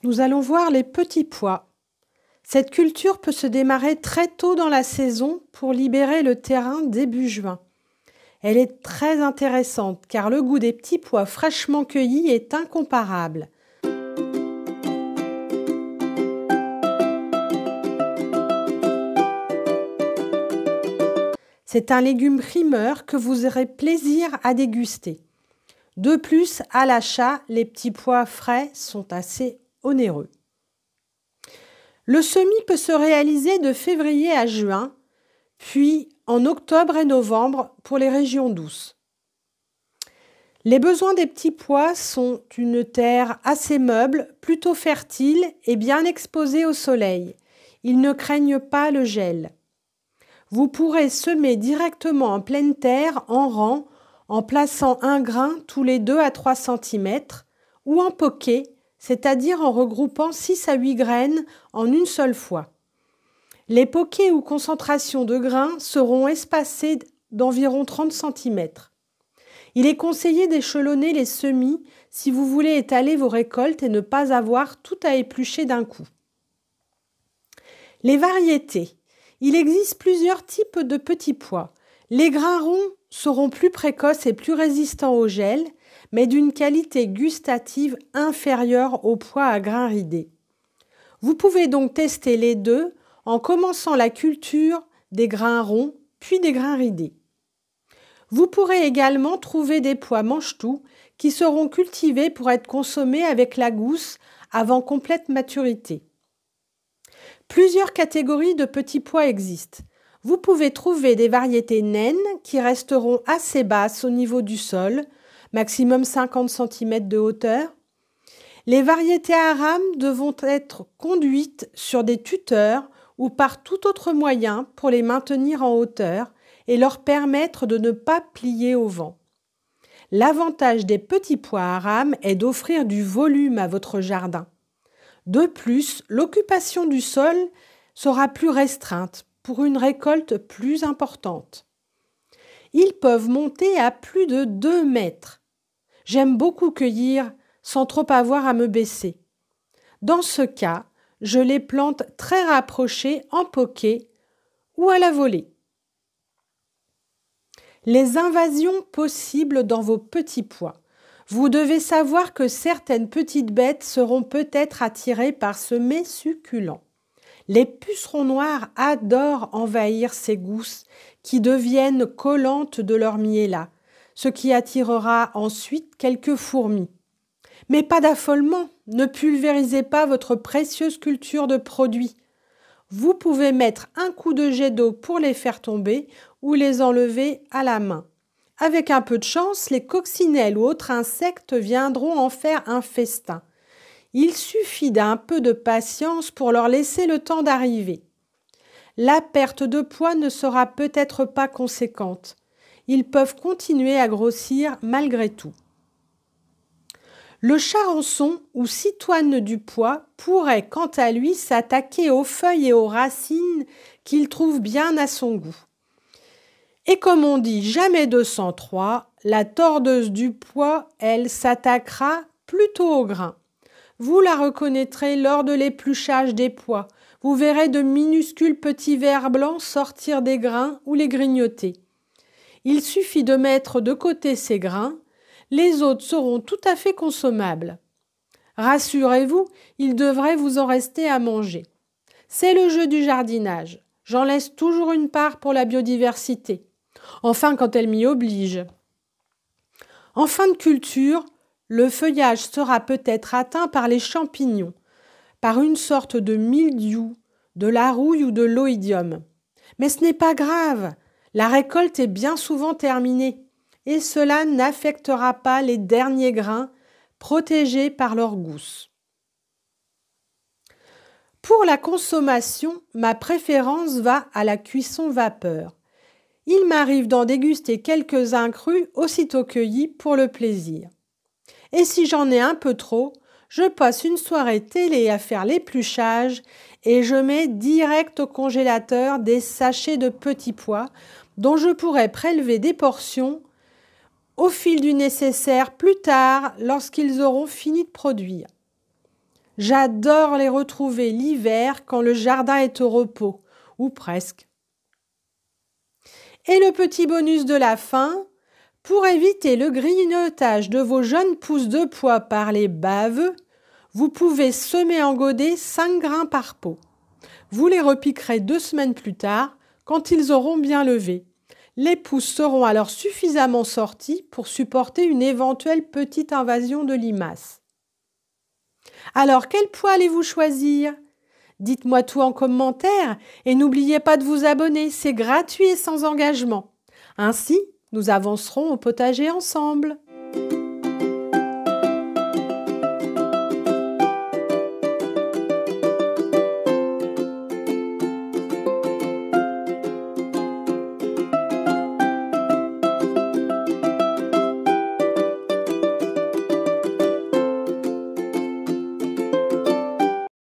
Nous allons voir les petits pois. Cette culture peut se démarrer très tôt dans la saison pour libérer le terrain début juin. Elle est très intéressante car le goût des petits pois fraîchement cueillis est incomparable. C'est un légume primeur que vous aurez plaisir à déguster. De plus, à l'achat, les petits pois frais sont assez onéreux. Le semis peut se réaliser de février à juin, puis en octobre et novembre pour les régions douces. Les besoins des petits pois sont une terre assez meuble, plutôt fertile et bien exposée au soleil. Ils ne craignent pas le gel. Vous pourrez semer directement en pleine terre en rang en plaçant un grain tous les 2 à 3 cm ou en poquet, c'est-à-dire en regroupant 6 à 8 graines en une seule fois. Les poquets ou concentrations de grains seront espacés d'environ 30 cm. Il est conseillé d'échelonner les semis si vous voulez étaler vos récoltes et ne pas avoir tout à éplucher d'un coup. Les variétés. Il existe plusieurs types de petits pois. Les grains ronds seront plus précoces et plus résistants au gel, mais d'une qualité gustative inférieure aux pois à grains ridés. Vous pouvez donc tester les deux en commençant la culture des grains ronds puis des grains ridés. Vous pourrez également trouver des pois mange-tout qui seront cultivés pour être consommés avec la gousse avant complète maturité. Plusieurs catégories de petits pois existent. Vous pouvez trouver des variétés naines qui resteront assez basses au niveau du sol, maximum 50 cm de hauteur. Les variétés à rames devront être conduites sur des tuteurs ou par tout autre moyen pour les maintenir en hauteur et leur permettre de ne pas plier au vent. L'avantage des petits pois à rames est d'offrir du volume à votre jardin. De plus, l'occupation du sol sera plus restreinte pour une récolte plus importante. Ils peuvent monter à plus de 2 mètres. J'aime beaucoup cueillir sans trop avoir à me baisser. Dans ce cas, je les plante très rapprochés en poquet ou à la volée. Les invasions possibles dans vos petits pois. Vous devez savoir que certaines petites bêtes seront peut-être attirées par ce mets succulent. Les pucerons noirs adorent envahir ces gousses qui deviennent collantes de leur miella, ce qui attirera ensuite quelques fourmis. Mais pas d'affolement, ne pulvérisez pas votre précieuse culture de produits. Vous pouvez mettre un coup de jet d'eau pour les faire tomber ou les enlever à la main. Avec un peu de chance, les coccinelles ou autres insectes viendront en faire un festin. Il suffit d'un peu de patience pour leur laisser le temps d'arriver. La perte de poids ne sera peut-être pas conséquente. Ils peuvent continuer à grossir malgré tout. Le charançon ou citoine du pois pourrait quant à lui s'attaquer aux feuilles et aux racines qu'il trouve bien à son goût. Et comme on dit jamais 203, la tordeuse du pois, elle s'attaquera plutôt au grain. Vous la reconnaîtrez lors de l'épluchage des pois. Vous verrez de minuscules petits vers blancs sortir des grains ou les grignoter. Il suffit de mettre de côté ces grains, les autres seront tout à fait consommables. Rassurez-vous, il devrait vous en rester à manger. C'est le jeu du jardinage. J'en laisse toujours une part pour la biodiversité. Enfin, quand elle m'y oblige. En fin de culture, le feuillage sera peut-être atteint par les champignons, par une sorte de mildiou, de la rouille ou de l'oïdium. Mais ce n'est pas grave, la récolte est bien souvent terminée et cela n'affectera pas les derniers grains protégés par leur gousse. Pour la consommation, ma préférence va à la cuisson vapeur. Il m'arrive d'en déguster quelques-uns crus aussitôt cueillis pour le plaisir. Et si j'en ai un peu trop, je passe une soirée télé à faire l'épluchage et je mets direct au congélateur des sachets de petits pois dont je pourrai prélever des portions au fil du nécessaire plus tard lorsqu'ils auront fini de produire. J'adore les retrouver l'hiver quand le jardin est au repos, ou presque. Et le petit bonus de la fin, pour éviter le grignotage de vos jeunes pousses de pois par les baveux, vous pouvez semer en godet 5 grains par pot. Vous les repiquerez 2 semaines plus tard, quand ils auront bien levé. Les pousses seront alors suffisamment sorties pour supporter une éventuelle petite invasion de limaces. Alors, quel pois allez-vous choisir ? Dites-moi tout en commentaire et n'oubliez pas de vous abonner, c'est gratuit et sans engagement. Ainsi, nous avancerons au potager ensemble.